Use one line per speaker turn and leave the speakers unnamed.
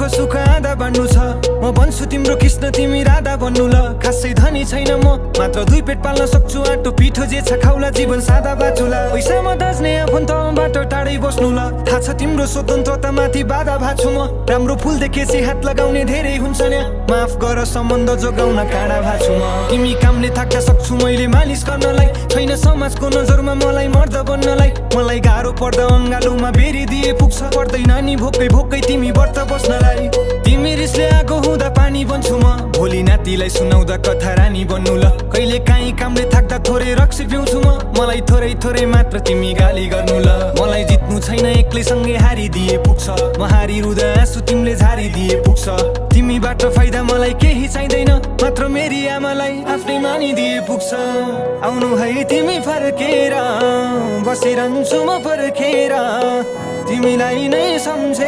तिम्रो सुख आधा बाँड्नु छ। म भन्छु तिम्रो कृष्ण तिमी राधा बन्नु ल। खासै धनी छैन म, मात्र 2 पेट पाल्न सक्छु। आटो पिठो जे छ खाउला, जीवन सादा बाचुला। पैसामा दाज्ने आफन्तबाट टाढै बस्नु ल। थाहा छ तिम्रो स्वतन्त्रता माथि बाधा भाछु म। राम्रो फुल देखेपछि हात लगाउने धेरै हुन्छ नि। माफ गर सम्बन्ध जोगाउन काँडा भाछु म। तिमी कामले थाक्न सक्छु मैले मालिस गर्नलाई। छैन समाजको नजरमा मलाई मर्द बन्नलाई। मलाई गाह्रो पर्दा अङ्गालोमा बेरी दिए पुग्छ। पर्दैन नि भोकै भोकै तिमी व्रत बस्नलाई। तिमी रिसले आगो हुँदा पानी बन्छु म। भोलि नातिलाई सुनाउँदा कथा रानी बन्नु ल। कहिले काहीँ कामले थाक्दा थोरै रक्सी पिउँछु म। मलाई थोरै थोरै मात्र तिमी गाली गर्नु ल। मलाई जित्नु छैन एक्लैसँगै हारिदिए पुग्छ। म हारिरुँदा आँसु तिमीले झारिदिए पुग्छ। तिमीबाट फाइदा मलाई केही चाहिँदैन, मात्र मेरी आमालाई आफ्नै मानिदिए पुग्छ। आउनु है तिमी फर्केर, बसिरहन्छु म पर्खेर, तिमीलाई नै सम्झे।